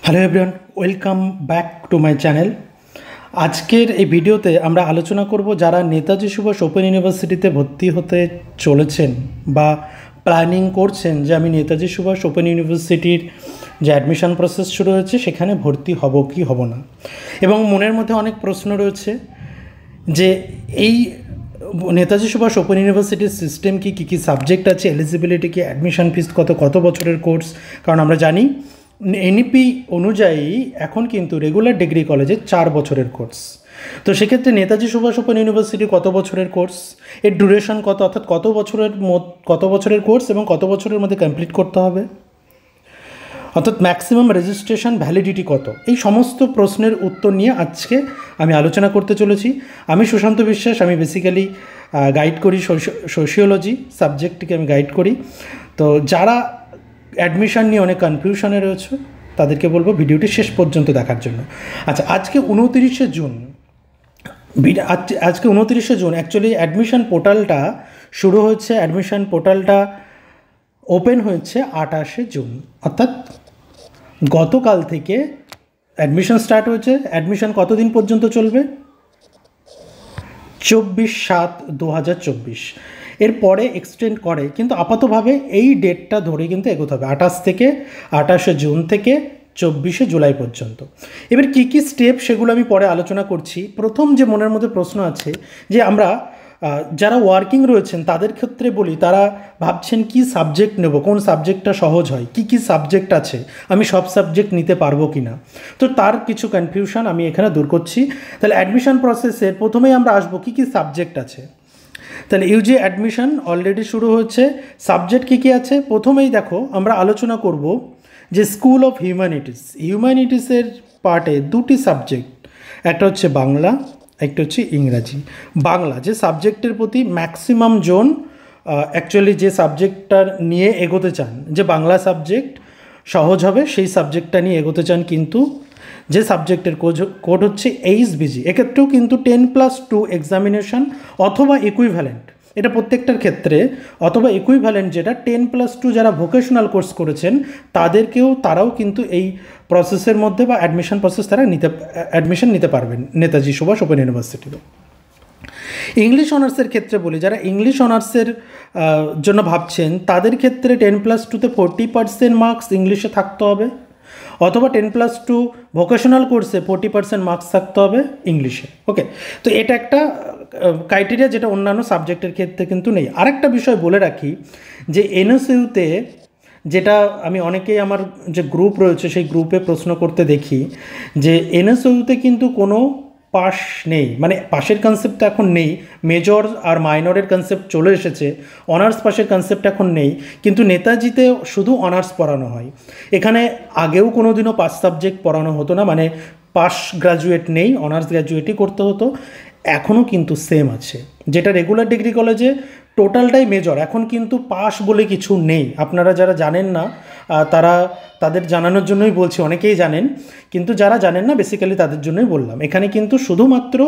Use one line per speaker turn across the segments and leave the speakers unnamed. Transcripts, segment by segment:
Hello everyone, welcome back to my channel. আজকের এই ভিডিওতে আমরা আলোচনা করব যারা নেতাজি সুভাষ ওপেন ইউনিভার্সিটিতে ভর্তি হতে চলেছেন বা প্ল্যানিং করছেন যে আমি নেতাজি সুভাষ ওপেন ইউনিভার্সিটির যে অ্যাডমিশন প্রসেস শুরু হয়েছে সেখানে ভর্তি হব কি হব না, এবং মনের মধ্যে অনেক প্রশ্ন রয়েছে যে এই নেতাজি সুভাষ ওপেন ইউনিভার্সিটির সিস্টেম কী কী সাবজেক্ট আছে, এলিজিবিলিটি কি, অ্যাডমিশন ফিস কত বছরের কোর্স। কারণ আমরা জানি এনইপি অনুযায়ী এখন কিন্তু রেগুলার ডিগ্রি কলেজে 4 বছরের কোর্স। তো সেক্ষেত্রে নেতাজি সুভাষ ওপেন ইউনিভার্সিটি কত বছরের কোর্স, এর ডিউরেশন কত, অর্থাৎ কত বছরের কোর্স এবং কত বছরের মধ্যে কমপ্লিট করতে হবে, অর্থাৎ ম্যাক্সিমাম রেজিস্ট্রেশন ভ্যালিডিটি কত, এই সমস্ত প্রশ্নের উত্তর নিয়ে আজকে আমি আলোচনা করতে চলেছি। আমি সুশান্ত বিশ্বাস, আমি বেসিক্যালি গাইড করি সোশিওলজি সাবজেক্টটিকে আমি গাইড করি। তো যারা অ্যাডমিশন নিয়ে অনেক কনফিউশনে রয়েছে তাদেরকে বলবো ভিডিওটি শেষ পর্যন্ত দেখার জন্য। আচ্ছা, আজকে 29শে জুন অ্যাকচুয়ালি অ্যাডমিশন পোর্টালটা শুরু হয়েছে, অ্যাডমিশন পোর্টালটা ওপেন হয়েছে 28শে জুন, অর্থাৎ গতকাল থেকে অ্যাডমিশন স্টার্ট হয়েছে। অ্যাডমিশন কতদিন পর্যন্ত চলবে? 24/7/2024। এরপরে এক্সটেন্ড করে, কিন্তু আপাতভাবে এই ডেটটা ধরে কিন্তু এগোতে হবে, 28শে জুন থেকে 24শে জুলাই পর্যন্ত। এবার কী কী স্টেপ সেগুলো আমি পরে আলোচনা করছি। প্রথম যে মনের মধ্যে প্রশ্ন আছে যে আমরা যারা ওয়ার্কিং রয়েছেন তাদের ক্ষেত্রে বলি, তারা ভাবছেন কি সাবজেক্ট নেব, কোন সাবজেক্টটা সহজ হয়, কি সাবজেক্ট আছে, আমি সব সাবজেক্ট নিতে পারবো কি না। তো তার কিছু কনফিউশন আমি এখানে দূর করছি। তাহলে অ্যাডমিশন প্রসেসের প্রথমেই আমরা আসবো কি সাবজেক্ট আছে। তাহলে ইউজি অ্যাডমিশন অলরেডি শুরু হচ্ছে। সাবজেক্ট কী আছে প্রথমেই দেখো, আমরা আলোচনা করব যে স্কুল অফ হিউম্যানিটিসের পার্টে দুটি সাবজেক্ট, একটা হচ্ছে বাংলা, একটা হচ্ছে ইংরাজি। বাংলা যে সাবজেক্টের প্রতি ম্যাক্সিমাম জন অ্যাকচুয়ালি যে সাবজেক্টটার নিয়ে এগোতে চান, যে বাংলা সাবজেক্ট সহজ হবে সেই সাবজেক্টটা নিয়ে এগোতে চান, কিন্তু যে সাবজেক্টের কোড হচ্ছে এইচবিজি, এক্ষেত্রেও কিন্তু 10+2 এক্সামিনেশন অথবা ইকুইভ্যালেন্ট, এটা প্রত্যেকটার ক্ষেত্রে, অথবা ইকুইভ্যালেন্ট যেটা 10+2 যারা ভোকেশনাল কোর্স করেছেন তারাও কিন্তু এই প্রসেসের মধ্যে বা অ্যাডমিশন প্রসেস তারা অ্যাডমিশন নিতে পারবেন নেতাজি সুভাষ ওপেন ইউনিভার্সিটিতে। ইংলিশ অনার্সের ক্ষেত্রে বলি, যারা ইংলিশ অনার্সের জন্য ভাবছেন তাদের ক্ষেত্রে 10+2-তে 40% মার্কস ইংলিশে থাকতে হবে, অথবা 10+2 ভোকেশনাল কোর্সে 40% মার্কস থাকতে হবে ইংলিশে। ওকে, তো এটা একটা ক্রাইটেরিয়া যেটা অন্যান্য সাবজেক্টের ক্ষেত্রে কিন্তু নেই। আরেকটা বিষয় বলে রাখি যে এনএসইউতে, যেটা আমি অনেকেই আমার যে গ্রুপ রয়েছে সেই গ্রুপে প্রশ্ন করতে দেখি, যে এনএসইউতে কিন্তু কোনো পাস নেই, মানে পাশের কনসেপ্ট এখন নেই, মেজর আর মাইনরের কনসেপ্ট চলে এসেছে, অনার্স পাশের কনসেপ্ট এখন নেই, কিন্তু নেতাজিতে শুধু অনার্স পড়ানো হয়। এখানে আগেও কোনো দিনও পাস সাবজেক্ট পড়ানো হতো না, মানে পাস গ্র্যাজুয়েট নেই, অনার্স গ্র্যাজুয়েটই করতে হতো। এখনও কিন্তু সেম আছে, যেটা রেগুলার ডিগ্রি কলেজে টোটালটাই মেজর, এখন কিন্তু পাস বলে কিছু নেই। আপনারা যারা জানেন না তাদের জানানোর জন্যই বলছি, অনেকেই জানেন কিন্তু যারা জানেন না বেসিক্যালি তাদের জন্যই বললাম। এখানে কিন্তু শুধুমাত্র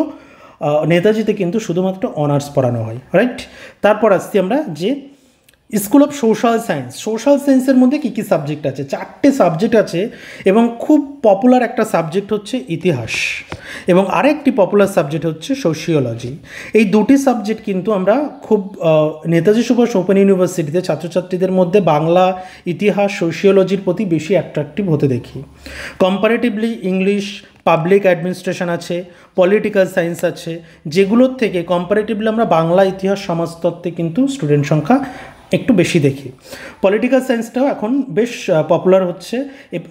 নেতাজিতে কিন্তু শুধুমাত্র অনার্স পড়ানো হয়, রাইট। তারপর আসছি আমরা যে স্কুল অফ সোশ্যাল সায়েন্সের মধ্যে কী সাবজেক্ট আছে, 4টে সাবজেক্ট আছে, এবং খুব পপুলার একটা সাবজেক্ট হচ্ছে ইতিহাস, এবং আরেকটি পপুলার সাবজেক্ট হচ্ছে সোশিওলজি। এই দুটি সাবজেক্ট কিন্তু আমরা খুব নেতাজি সুভাষ ওপেন ইউনিভার্সিটিতে ছাত্রছাত্রীদের মধ্যে বাংলা, ইতিহাস, সোশিওলজির প্রতি বেশি অ্যাট্রাকটিভ হতে দেখি। কম্পারেটিভলি ইংলিশ, পাবলিক অ্যাডমিনিস্ট্রেশন আছে, পলিটিক্যাল সায়েন্স আছে, যেগুলোর থেকে কম্পারেটিভলি আমরা বাংলা, ইতিহাস, সমাজতত্ত্বে কিন্তু স্টুডেন্ট সংখ্যা একটু বেশি দেখি। পলিটিক্যাল সায়েন্সটাও এখন বেশ পপুলার হচ্ছে,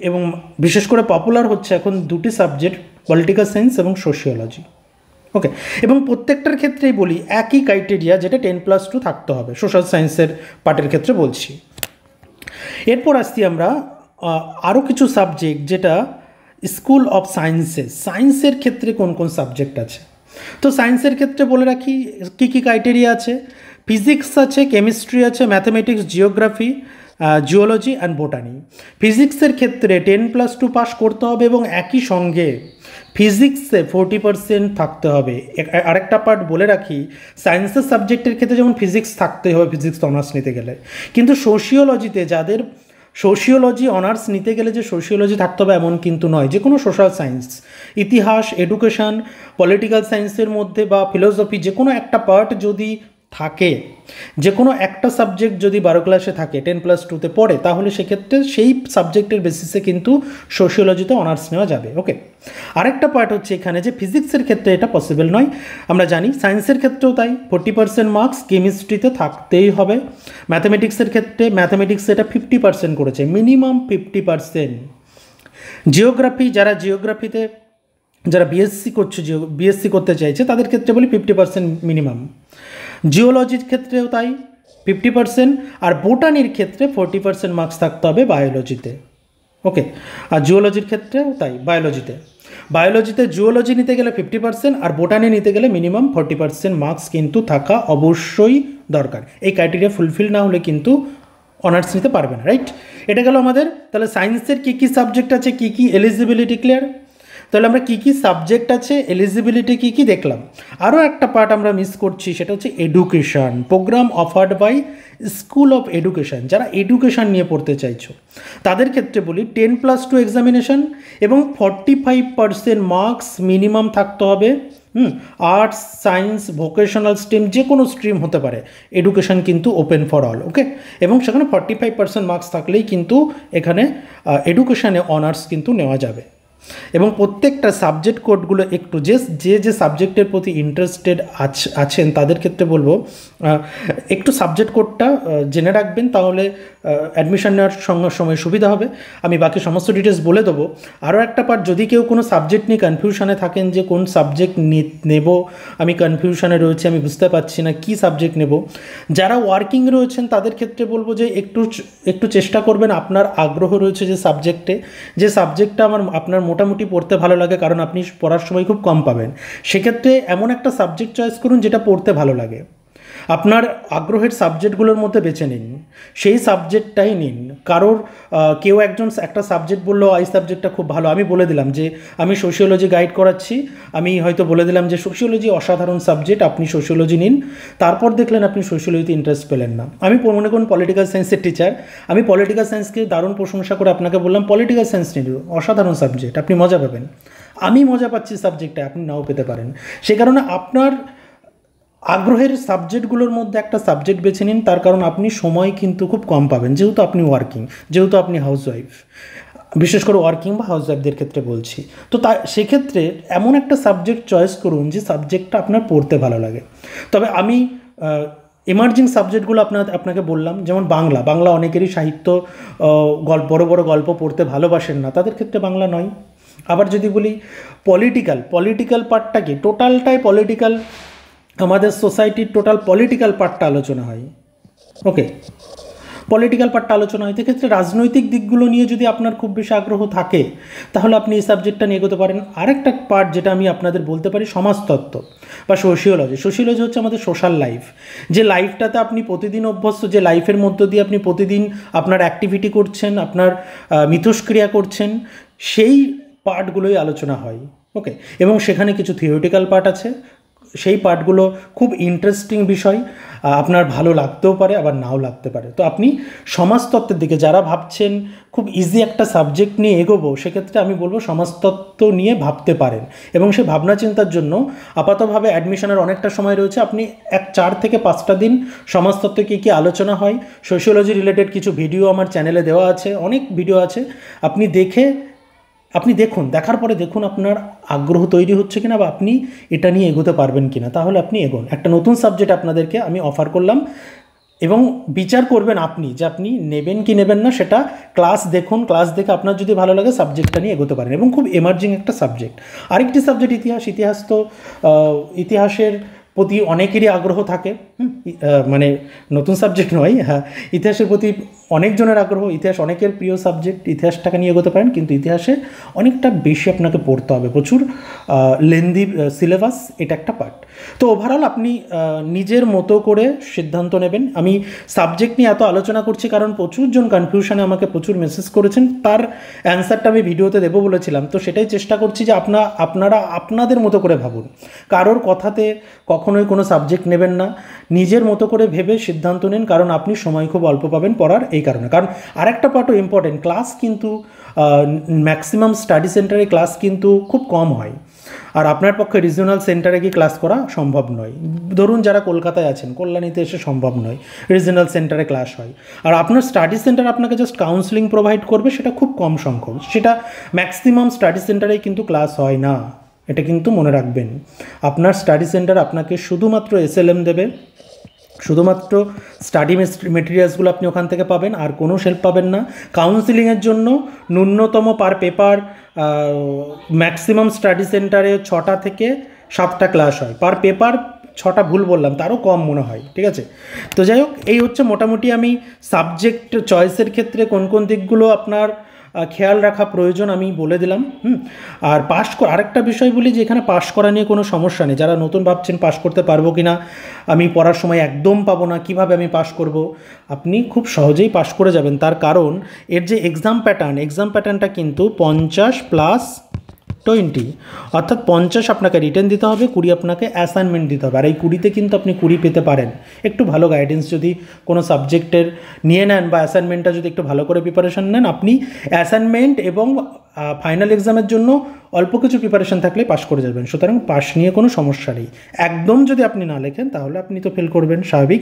এবং বিশেষ করে পপুলার হচ্ছে এখন দুটি সাবজেক্ট, পলিটিক্যাল সায়েন্স এবং সোশিওলজি। ওকে, এবং প্রত্যেকটার ক্ষেত্রেই বলি একই ক্রাইটেরিয়া, যেটা 10+2 থাকতে হবে, সোশ্যাল সায়েন্সের পার্টের ক্ষেত্রে বলছি। এরপর আসছি আমরা আরও কিছু সাবজেক্ট, যেটা স্কুল অফ সায়েন্সের ক্ষেত্রে কোন কোন সাবজেক্ট আছে। তো সায়েন্সের ক্ষেত্রে বলে রাখি কী ক্রাইটেরিয়া আছে। ফিজিক্স আছে, কেমিস্ট্রি আছে, mathematics, geography, geology and botany. ফিজিক্সের ক্ষেত্রে 10+2 পাস করতে হবে, এবং একই সঙ্গে ফিজিক্সে 40% থাকতে হবে। আরেকটা পার্ট বলে রাখি, সায়েন্সের সাবজেক্টের ক্ষেত্রে যেমন ফিজিক্স থাকতে হবে ফিজিক্স অনার্স নিতে গেলে, কিন্তু সোশিওলজিতে যাদের সোশিওলজি অনার্স নিতে গেলে যে সোশিওলজি থাকতে হবে এমন কিন্তু নয়, যে কোনো সোশ্যাল সায়েন্স, ইতিহাস, এডুকেশন, পলিটিক্যাল সায়েন্সের মধ্যে বা ফিলোসফি যে কোনো একটা পার্ট যদি থাকে, যে কোনো একটা সাবজেক্ট যদি 12 ক্লাসে থাকে 10+2-তে পড়ে, তাহলে সেক্ষেত্রে সেই সাবজেক্টের বেসিসে কিন্তু সোশিওলজিতে অনার্স নেওয়া যাবে। ওকে, আরেকটা পার্ট হচ্ছে এখানে যে ফিজিক্সের ক্ষেত্রে এটা পসিবল নয়, আমরা জানি। সায়েন্সের ক্ষেত্রেও তাই, 40% মার্কস কেমিস্ট্রিতে থাকতেই হবে। ম্যাথামেটিক্সের ক্ষেত্রে ম্যাথামেটিক্সে এটা 50% করেছে, মিনিমাম 50%। জিওগ্রাফি, যারা বিএসসি করছে, বিএসসি করতে চাইছে তাদের ক্ষেত্রে বলি 50% মিনিমাম। জিওলজির ক্ষেত্রেও তাই 50%, আর বোটানির ক্ষেত্রে 40% মার্কস থাকতে হবে বায়োলজিতে। ওকে, আর জিওলজির ক্ষেত্রেও তাই, বায়োলজিতে জিওলজি নিতে গেলে 50% আর বোটানি নিতে গেলে মিনিমাম 40% মার্কস কিন্তু থাকা অবশ্যই দরকার। এই ক্রাইটেরিয়া ফুলফিল না হলে কিন্তু অনার্স নিতে পারবে না, রাইট? এটা গেল আমাদের। তাহলে সায়েন্সের কী কী সাবজেক্ট আছে, কী কী এলিজিবিলিটি ক্লিয়ার। তাহলে আমরা কী কী সাবজেক্ট আছে, এলিজিবিলিটি কী কী দেখলাম। আরও একটা পার্ট আমরা মিস করছি, সেটা হচ্ছে education program offered by school of education. যারা এডুকেশন নিয়ে পড়তে চাইছো তাদের ক্ষেত্রে বলি 10+2 এক্সামিনেশন এবং 45% মার্কস মিনিমাম থাকতে হবে। আর্টস, সায়েন্স, ভোকেশনাল স্ট্রিম, যে কোনো স্ট্রিম হতে পারে, এডুকেশন কিন্তু ওপেন ফর অল। ওকে, এবং সেখানে 45% মার্কস থাকলেই কিন্তু এখানে এডুকেশনে অনার্স কিন্তু নেওয়া যাবে। এবং প্রত্যেকটা সাবজেক্ট কোডগুলো একটু যে সাবজেক্টের প্রতি ইন্টারেস্টেড আছেন তাদের ক্ষেত্রে বলবো একটু সাবজেক্ট কোডটা জেনে রাখবেন, তাহলে অ্যাডমিশন নেওয়ার সময় সুবিধা হবে। আমি বাকি সমস্ত ডিটেলস বলে দেবো। আরও একটা পার্ট, যদি কেউ কোনো সাবজেক্ট নিয়ে কনফিউশনে থাকেন যে কোন সাবজেক্ট নেব, আমি কনফিউশনে রয়েছি, আমি বুঝতে পারছি না কী সাবজেক্ট নেব, যারা ওয়ার্কিং রয়েছেন তাদের ক্ষেত্রে বলবো যে একটু চেষ্টা করবেন, আপনার আগ্রহ রয়েছে যে সাবজেক্টটা আপনার মোটামুটি পড়তে ভালো লাগে, কারণ আপনি পড়ার সময় খুব কম পাবেন, সেক্ষেত্রে এমন একটা সাবজেক্ট চয়েস করুন যেটা পড়তে ভালো লাগে। আপনার আগ্রহের সাবজেক্টগুলোর মধ্যে বেছে নিন, সেই সাবজেক্টটাই নিন। কেউ একজন একটা সাবজেক্ট বললো এই সাবজেক্টটা খুব ভালো, আমি বলে দিলাম যে আমি সোশিওলজি গাইড করাচ্ছি, আমি হয়তো বলে দিলাম যে সোশিওলজি অসাধারণ সাবজেক্ট, আপনি সোশিওলজি নিন। তারপর দেখলেন আপনি সোশিওলজিতে ইন্টারেস্ট পেলেন না। আমি মনে করুন পলিটিক্যাল সায়েন্সের টিচার, আমি পলিটিক্যাল সায়েন্সকে দারুণ প্রশংসা করে আপনাকে বললাম পলিটিক্যাল সায়েন্স নিন, অসাধারণ সাবজেক্ট, আপনি মজা পাবেন। আমি মজা পাচ্ছি সাবজেক্টে, আপনি নাও পেতে পারেন। সে কারণে আপনার আগ্রহের সাবজেক্টগুলোর মধ্যে একটা সাবজেক্ট বেছে নিন, তার কারণ আপনি সময় কিন্তু খুব কম পাবেন, যেহেতু আপনি ওয়ার্কিং, যেহেতু আপনি হাউসওয়াইফ, বিশেষ করে ওয়ার্কিং বা হাউসওয়াইফদের ক্ষেত্রে বলছি। তো সেক্ষেত্রে এমন একটা সাবজেক্ট চয়েস করুন যে সাবজেক্টটা আপনার পড়তে ভালো লাগে। তবে আমি এমার্জিং সাবজেক্টগুলো আপনাকে বললাম, যেমন বাংলা অনেকেরই সাহিত্য, বড় বড় গল্প পড়তে ভালোবাসেন না, তাদের ক্ষেত্রে বাংলা নয়। আবার যদি বলি পলিটিক্যাল পার্টটা কি, টোটালটাই পলিটিক্যাল, আমাদের সোসাইটির টোটাল পলিটিক্যাল পার্টটা আলোচনা হয়। ওকে, পলিটিক্যাল পার্টটা আলোচনা হয়, সেক্ষেত্রে রাজনৈতিক দিকগুলো নিয়ে যদি আপনার খুব বেশি আগ্রহ থাকে তাহলে আপনি এই সাবজেক্টটা নিয়ে এগোতে পারেন। আরেকটা পার্ট যেটা আমি আপনাদের বলতে পারি, সমাজতত্ত্ব বা সোশিওলজি হচ্ছে আমাদের সোশ্যাল লাইফ, যে লাইফটাতে আপনি প্রতিদিন অভ্যস্ত, যে লাইফের মধ্য দিয়ে আপনি প্রতিদিন আপনার অ্যাক্টিভিটি করছেন, আপনার মিথস্ক্রিয়া করছেন, সেই পার্টগুলোই আলোচনা হয়। ওকে, এবং সেখানে কিছু থিওরিটিক্যাল পার্ট আছে, সেই পার্টগুলো খুব ইন্টারেস্টিং বিষয়, আপনার ভালো লাগতেও পারে আবার নাও লাগতে পারে। তো আপনি সমাজতত্ত্বের দিকে যারা ভাবছেন খুব ইজি একটা সাবজেক্ট নিয়ে এগোবো, সেক্ষেত্রে আমি বলবো সমাজতত্ত্ব নিয়ে ভাবতে পারেন, এবং সেই ভাবনা চিন্তার জন্য আপাতভাবে অ্যাডমিশনের অনেকটা সময় রয়েছে। আপনি 4 থেকে 5টা দিন সমাজতত্ত্বে কী কী আলোচনা হয়, সোশিওলজি রিলেটেড কিছু ভিডিও আমার চ্যানেলে দেওয়া আছে, অনেক ভিডিও আছে, আপনি দেখুন, দেখার পরে দেখুন আপনার আগ্রহ তৈরি হচ্ছে কিনা বা আপনি এটা নিয়ে এগোতে পারবেন কিনা, তাহলে আপনি এগোন। একটা নতুন সাবজেক্ট আপনাদেরকে আমি অফার করলাম, এবং বিচার করবেন আপনি যে আপনি নেবেন কি নেবেন না, সেটা ক্লাস দেখুন, ক্লাস দেখে আপনার যদি ভালো লাগে সাবজেক্টটা নিয়ে এগোতে পারেন, এবং খুব এমার্জিং একটা সাবজেক্ট। আরেকটি সাবজেক্ট ইতিহাস তো ইতিহাসের প্রতি অনেকেরই আগ্রহ থাকে, মানে নতুন সাবজেক্ট নয়, হ্যাঁ, ইতিহাসের প্রতি অনেকজনের আগ্রহ, ইতিহাস অনেকের প্রিয় সাবজেক্ট, ইতিহাসটাকে নিয়ে এগোতে পারেন, কিন্তু ইতিহাসে অনেকটা বেশি আপনাকে পড়তে হবে, প্রচুর লেন্দি সিলেবাস, এটা একটা পার্ট। তো ওভারঅল আপনি নিজের মতো করে সিদ্ধান্ত নেবেন। আমি সাবজেক্ট নিয়ে এত আলোচনা করছি কারণ প্রচুরজন কনফিউশনে আমাকে প্রচুর মেসেজ করেছেন, তার অ্যান্সারটা আমি ভিডিওতে দেবো বলেছিলাম। তো সেটাই চেষ্টা করছি যে আপনারা আপনাদের মতো করে ভাবুন, কারোর কথাতে কখনো কখনোই কোনো সাবজেক্ট নেবেন না, নিজের মতো করে ভেবে সিদ্ধান্ত নিন, কারণ আপনি সময় খুব অল্প পাবেন পড়ার এই কারণে। কারণ আরেকটা পার্টও ইম্পর্টেন্ট, ক্লাস কিন্তু ম্যাক্সিমাম স্টাডি সেন্টারে ক্লাস কিন্তু খুব কম হয়, আর আপনার পক্ষে রিজিওনাল সেন্টারে গিয়ে ক্লাস করা সম্ভব নয়। ধরুন যারা কলকাতায় আছেন, কল্যাণীতে এসে সম্ভব নয়, রিজিওনাল সেন্টারে ক্লাস হয়, আর আপনার স্টাডি সেন্টার আপনাকে জাস্ট কাউন্সেলিং প্রোভাইড করবে, সেটা খুব কম সংখ্যক, সেটা ম্যাক্সিমাম স্টাডি সেন্টারেই কিন্তু ক্লাস হয় না, এটা কিন্তু মনে রাখবেন। আপনার স্টাডি সেন্টার আপনাকে শুধুমাত্র এসএলএম দেবে, শুধুমাত্র স্টাডি মেটেরিয়ালসগুলো আপনি ওখান থেকে পাবেন, আর কোনো হেল্প পাবেন না। কাউন্সিলিংয়ের জন্য ন্যূনতম পার পেপার ম্যাক্সিমাম স্টাডি সেন্টারে 6টা থেকে 7টা ক্লাস হয় পার পেপার, 6টা ভুল বললাম, তারও কম মনে হয়, ঠিক আছে। তো যাই হোক, এই হচ্ছে মোটামুটি আমি সাবজেক্ট চয়েসের ক্ষেত্রে কোন কোন দিকগুলো আপনার খেয়াল রাখা প্রয়োজন আমি বলে দিলাম। আর আরেকটা বিষয় বলি যে এখানে পাশ করা নিয়ে কোনো সমস্যা নেই। যারা নতুন ভাবছেন পাশ করতে পারবো কি না, আমি পড়ার সময় একদম পাবো না, কিভাবে আমি পাশ করব, আপনি খুব সহজেই পাশ করে যাবেন। তার কারণ এর যে এক্সাম প্যাটার্নটা কিন্তু 50+20, অর্থাৎ 50 আপনাকে রিটেন দিতে হবে, 20 আপনাকে অ্যাসাইনমেন্ট দিতে হবে, আর এই 20তে কিন্তু আপনি 20 পেতে পারেন। একটু ভালো গাইডেন্স যদি কোনো সাবজেক্টের নিয়ে নেন বা অ্যাসাইনমেন্টটা যদি একটু ভালো করে প্রিপারেশন নেন, আপনি অ্যাসাইনমেন্ট এবং ফাইনাল এক্সামের জন্য অল্প কিছু প্রিপারেশন থাকলে পাশ করে যাবেন। সুতরাং পাশ নিয়ে কোনো সমস্যা নেই। একদম যদি আপনি না লেখেন তাহলে আপনি তো ফেল করবেন, স্বাভাবিক।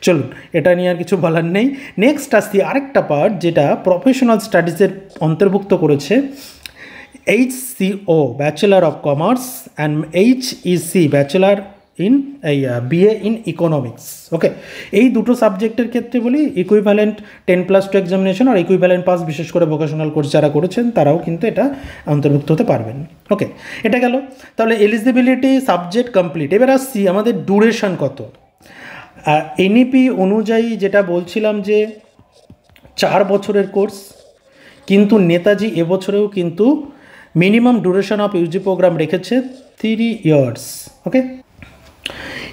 চলুন, এটা নিয়ে আর কিছু বলার নেই। নেক্সট আসছি আরেকটা পার্ট, যেটা প্রফেশনাল স্টাডিজের অন্তর্ভুক্ত করেছে HCO bachelor of commerce and HEC bachelor in BA in economics. Okay, এই দুটো সাবজেক্টের ক্ষেত্রে বলি ইকুইভ্যালেন্ট 10+2 এক্সামিনেশন আর ইকুইভ্যালেন্ট পাস, বিশেষ করে ভোকেশনাল কোর্স যারা করেছেন তারাও কিন্তু এটা অন্তর্ভুক্ত হতে পারবেন। ওকে, এটা গেল। তাহলে এলিজিবিলিটি সাবজেক্ট কমপ্লিট। এবার আসছি আমাদের ডিউরেশন কত। NEP অনুযায়ী যেটা বলছিলাম যে 4 বছরের কোর্স, কিন্তু নেতাজি এবছরেও কিন্তু minimum duration of UG program রেখেছে 3 ইয়ার্স। ওকে,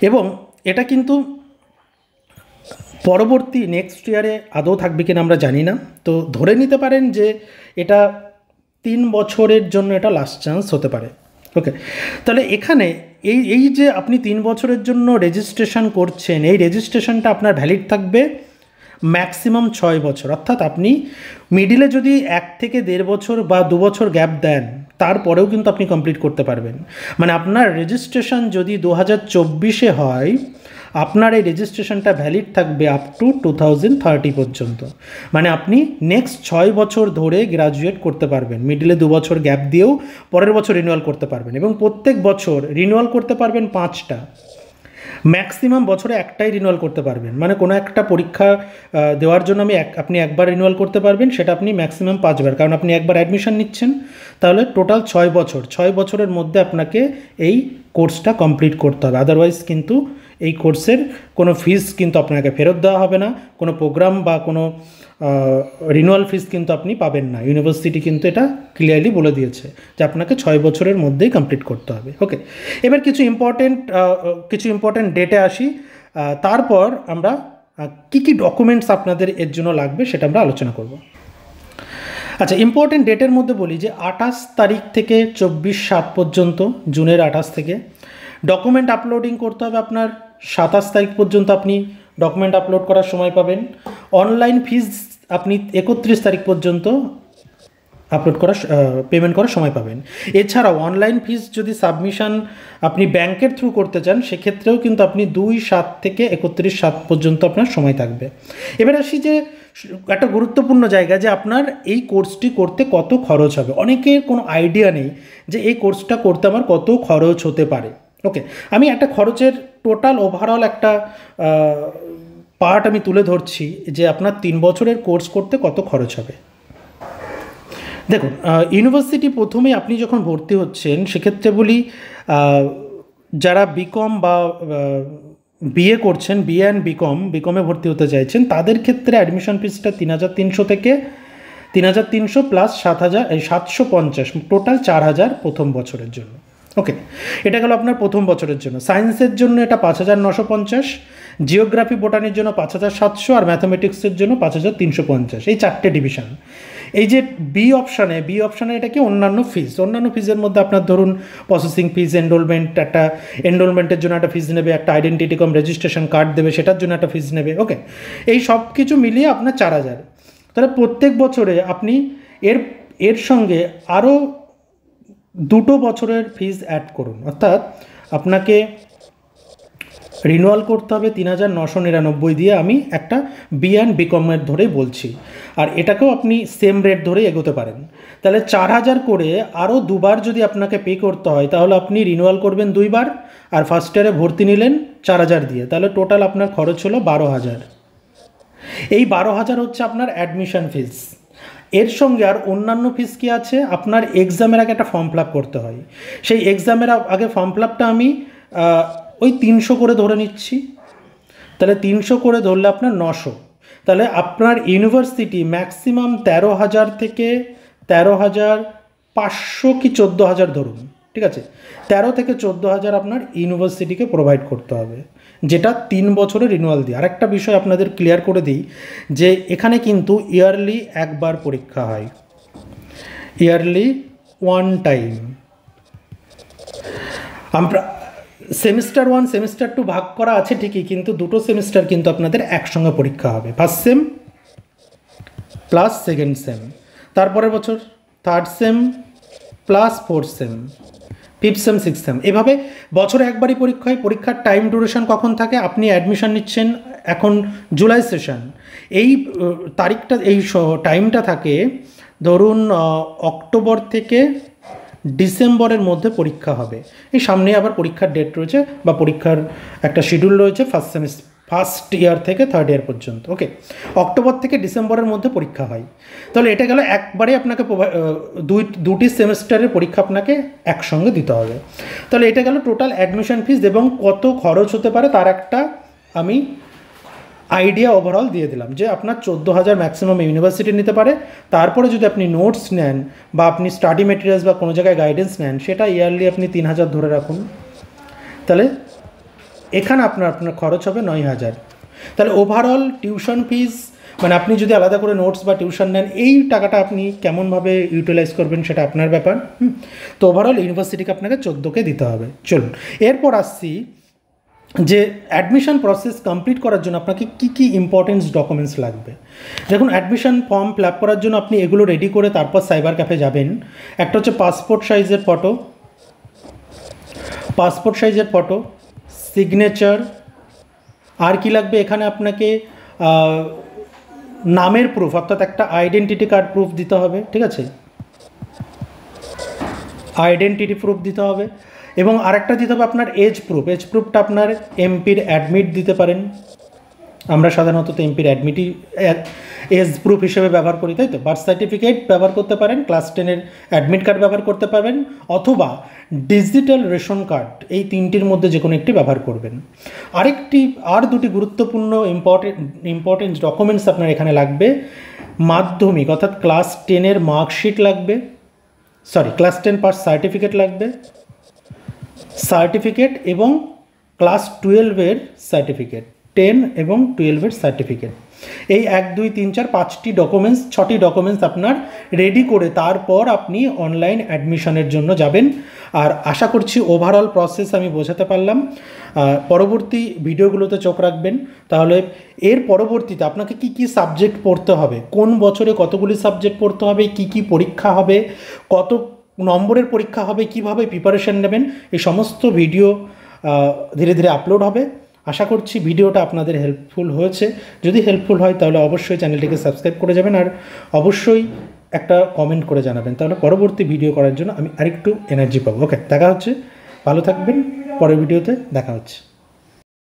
এবং এটা কিন্তু পরবর্তী নেক্সট ইয়ারে আদৌ থাকবে কিনা আমরা জানি না, তো ধরে নিতে পারেন যে এটা 3 বছরের জন্য এটা লাস্ট চান্স হতে পারে। ওকে, তাহলে এখানে এই যে আপনি 3 বছরের জন্য রেজিস্ট্রেশন করছেন, এই রেজিস্ট্রেশনটা আপনার ভ্যালিড থাকবে ম্যাক্সিমাম 6 বছর, অর্থাৎ আপনি মিডিলে যদি 1 থেকে 1.5 বছর বা 2 বছর গ্যাপ দেন, তারপরেও কিন্তু আপনি কমপ্লিট করতে পারবেন। মানে আপনার রেজিস্ট্রেশন যদি 2024-এ হয়, আপনার এই রেজিস্ট্রেশনটা ভ্যালিড থাকবে আপ টু 2030 পর্যন্ত। মানে আপনি নেক্সট 6 বছর ধরে গ্রাজুয়েট করতে পারবেন, মিডিলে 2 বছর গ্যাপ দিয়েও পরের বছর রিনিউয়াল করতে পারবেন, এবং প্রত্যেক বছর রিনিউয়াল করতে পারবেন 5টা, ম্যাক্সিমাম বছরে একটাই রিনিউয়াল করতে পারবেন। মানে কোনো একটা পরীক্ষা দেওয়ার জন্য আপনি একবার রিনিউয়াল করতে পারবেন, সেটা আপনি ম্যাক্সিমাম 5 বার, কারণ আপনি একবার অ্যাডমিশন নিচ্ছেন। তাহলে টোটাল 6 বছরের মধ্যে আপনাকে এই কোর্সটা কমপ্লিট করতে হবে, আদারওয়াইজ কিন্তু এই কোর্সের কোনো ফিস কিন্তু আপনাকে ফেরত দেওয়া হবে না, কোনো প্রোগ্রাম বা কোনো রিনিউয়াল ফিস কিন্তু আপনি পাবেন না। ইউনিভার্সিটি কিন্তু এটা ক্লিয়ারলি বলে দিয়েছে যে আপনাকে 6 বছরের মধ্যেই কমপ্লিট করতে হবে। ওকে, এবার কিছু ইম্পর্টেন্ট ডেটে আসি, তারপর আমরা কী কী ডকুমেন্টস আপনাদের এর জন্য লাগবে সেটা আমরা আলোচনা করব। আচ্ছা, ইম্পর্টেন্ট ডেটের মধ্যে বলি যে 28 তারিখ থেকে 24/7 পর্যন্ত, জুনের 28 থেকে ডকুমেন্ট আপলোডিং করতে হবে আপনার 27 তারিখ পর্যন্ত আপনি ডকুমেন্ট আপলোড করার সময় পাবেন। অনলাইন ফিস আপনি 31 তারিখ পর্যন্ত পেমেন্ট করার সময় পাবেন। এছাড়াও অনলাইন ফিস যদি সাবমিশন আপনি ব্যাংকের থ্রু করতে চান, সেক্ষেত্রেও কিন্তু আপনি 2/7 থেকে 31/7 পর্যন্ত আপনার সময় থাকবে। এবার আসি যে একটা গুরুত্বপূর্ণ জায়গা, যে আপনার এই কোর্সটি করতে কত খরচ হবে। অনেকের কোনো আইডিয়া নেই যে এই কোর্সটা করতে আমার কত খরচ হতে পারে। ওকে, আমি একটা খরচের টোটাল ওভারঅল একটা পার্ট আমি তুলে ধরছি যে আপনার 3 বছরের কোর্স করতে কত খরচ হবে। দেখুন, ইউনিভার্সিটি প্রথমে আপনি যখন ভর্তি হচ্ছেন, সেক্ষেত্রে বলি যারা বিকম বা বিএ করছেন, বিএ অ্যান্ড বিকমে ভর্তি হতে চাইছেন, তাদের ক্ষেত্রে অ্যাডমিশন ফিসটা 3,300 থেকে 3,300 প্লাস 750, টোটাল 4,000 প্রথম বছরের জন্য। ওকে, এটা গেল আপনার প্রথম বছরের জন্য। সায়েন্সের জন্য এটা 5,950, জিওগ্রাফি বোটানির জন্য 5,700, আর ম্যাথামেটিক্সের জন্য 5,350, এই 4টে ডিভিশন। এই যে বি অপশানে এটা কি অন্যান্য ফিজের মধ্যে আপনার ধরুন প্রসেসিং ফিজ, এনরোলমেন্টের জন্য একটা ফিজ নেবে, একটা আইডেন্টিটি কম রেজিস্ট্রেশন কার্ড দেবে, সেটার জন্য একটা ফিজ নেবে। ওকে, এই সব কিছু মিলিয়ে আপনার 4,000। তাহলে প্রত্যেক বছরে আপনি এর সঙ্গে আরও 2 বছরের ফিজ অ্যাড করুন, অর্থাৎ আপনাকে রিনুয়াল করতে হবে 3,999 দিয়ে। আমি একটা বি.কমের ধরেই বলছি, আর এটাকেও আপনি সেম রেট ধরেই এগোতে পারেন। তাহলে 4,000 করে আরও 2বার যদি আপনাকে পে করতে হয়, তাহলে আপনি রিনুয়াল করবেন 2বার, আর ফার্স্ট ইয়ারে ভর্তি নিলেন 4,000 দিয়ে, তাহলে টোটাল আপনার খরচ হলো 12,000। এই 12,000 হচ্ছে আপনার অ্যাডমিশন ফিজ। এর সঙ্গে আর অন্যান্য ফিজ কী আছে, আপনার এক্সামের আগে একটা ফর্ম ফিল আপ করতে হয়। সেই এক্সামের আগে ফর্ম ফিল আপটা আমি ওই 300 করে ধরে নিচ্ছি। তাহলে 300 করে ধরলে আপনার 900। তাহলে আপনার ইউনিভার্সিটি ম্যাক্সিমাম 13,000 থেকে 13,500 কি 14,000 ধরুন, ঠিক আছে, 13 থেকে 14,000 আপনার ইউনিভার্সিটিকে প্রোভাইড করতে হবে, যেটা 3 বছরের রিনিউয়াল দিয়ে। আরেকটা বিষয় আপনাদের ক্লিয়ার করে দিই, যে এখানে কিন্তু ইয়ারলি একবার পরীক্ষা হয়, ইয়ারলি 1 টাইম। আমরা সেমিস্টার 1 সেমিস্টার 2 ভাগ করা আছে ঠিকই, কিন্তু 2টো সেমিস্টার কিন্তু আপনাদের একসঙ্গে পরীক্ষা হবে, first same plus second same, তারপরের বছর third same plus fourth sem, fifth same, six same, এভাবে বছরে একবারই পরীক্ষা হয়। পরীক্ষার টাইম ডিউরেশন কখন থাকে, আপনি অ্যাডমিশন নিচ্ছেন এখন জুলাই সেশন, এই তারিখটা, এই টাইমটা থাকে ধরুন অক্টোবর থেকে ডিসেম্বরের মধ্যে পরীক্ষা হবে। এই সামনে আবার পরীক্ষার ডেট রয়েছে বা পরীক্ষার একটা শিডিউল রয়েছে ফার্স্ট ইয়ার থেকে থার্ড ইয়ার পর্যন্ত। ওকে, অক্টোবর থেকে ডিসেম্বরের মধ্যে পরীক্ষা হয়। তাহলে এটা গেল একবারে আপনাকে দুটি সেমিস্টারের পরীক্ষা আপনাকে একসঙ্গে দিতে হবে। তাহলে এটা গেল টোটাল অ্যাডমিশন ফিজ এবং কত খরচ হতে পারে তার একটা আমি আইডিয়া ওভারঅল দিয়ে দিলাম, যে আপনার 14,000 ম্যাক্সিমাম ইউনিভার্সিটি নিতে পারে। তারপরে যদি আপনি নোটস নেন বা আপনি স্টাডি মেটেরিয়ালস বা কোনো জায়গায় গাইডেন্স নেন, সেটা ইয়ারলি আপনি 3,000 ধরে রাখুন। তাহলে এখানে আপনার খরচ হবে 9,000। তাহলে ওভারঅল টিউশন ফিজ, মানে আপনি যদি আলাদা করে নোটস বা টিউশন নেন, এই টাকাটা আপনি কেমনভাবে ইউটিলাইজ করবেন সেটা আপনার ব্যাপার। তো ওভারঅল ইউনিভার্সিটিকে আপনাকে 14কে দিতে হবে। চলুন এরপর আসছি যে অ্যাডমিশন প্রসেস কমপ্লিট করার জন্য আপনাকে কী কী ইম্পর্টেন্স ডকুমেন্টস লাগবে। দেখুন, অ্যাডমিশন ফর্ম ফিল আপ করার জন্য আপনি এগুলো রেডি করে তারপর সাইবার ক্যাফে যাবেন। একটা হচ্ছে পাসপোর্ট সাইজের ফটো, সিগনেচার। আর কি লাগবে এখানে, আপনাকে নামের প্রুফ, অর্থাৎ একটা আইডেন্টিটি কার্ড প্রুফ দিতে হবে, ঠিক আছে, আইডেন্টিটি প্রুফ দিতে হবে। এবং আরেকটা দিতে হবে আপনার এজ প্রুফটা আপনার এমপির অ্যাডমিট দিতে পারেন। আমরা সাধারণত তো এমপির অ্যাডমিটই এজ প্রুফ হিসেবে ব্যবহার করি, তাই তো। বার্থ সার্টিফিকেট ব্যবহার করতে পারেন, ক্লাস 10-এর অ্যাডমিট কার্ড ব্যবহার করতে পারবেন, অথবা ডিজিটাল রেশন কার্ড, এই 3টির মধ্যে যে কোনো একটি ব্যবহার করবেন। আর দুটি গুরুত্বপূর্ণ ইম্পর্টেন্ট ডকুমেন্টস আপনার এখানে লাগবে। মাধ্যমিক অর্থাৎ ক্লাস 10-এর মার্কশিট লাগবে, ক্লাস 10 পাস সার্টিফিকেট এবং ক্লাস 12-এর সার্টিফিকেট, 10 এবং 12-এর সার্টিফিকেট। এই 1, 2, 3, 4, 5টি ডকুমেন্টস, 6টি ডকুমেন্টস আপনার রেডি করে তারপর আপনি অনলাইন অ্যাডমিশনের জন্য যাবেন। আর আশা করছি ওভারঅল প্রসেস আমি বোঝাতে পারলাম। পরবর্তী ভিডিওগুলোতে চোখ রাখবেন, তাহলে এর পরবর্তীতে আপনাকে কি কি সাবজেক্ট পড়তে হবে, কোন বছরে কতগুলি সাবজেক্ট পড়তে হবে, কি কি পরীক্ষা হবে, কত নম্বরের পরীক্ষা হবে, কিভাবে প্রিপারেশন নেবেন, এই সমস্ত ভিডিও ধীরে ধীরে আপলোড হবে। আশা করছি ভিডিওটা আপনাদের হেল্পফুল হয়েছে। যদি হেল্পফুল হয় তাহলে অবশ্যই চ্যানেলটিকে সাবস্ক্রাইব করে যাবেন, আর অবশ্যই একটা কমেন্ট করে জানাবেন, তাহলে পরবর্তী ভিডিও করার জন্য আমি আরেকটু এনার্জি পাবো। ওকে, দেখা হচ্ছে, ভালো থাকবেন, পরের ভিডিওতে দেখা হচ্ছে।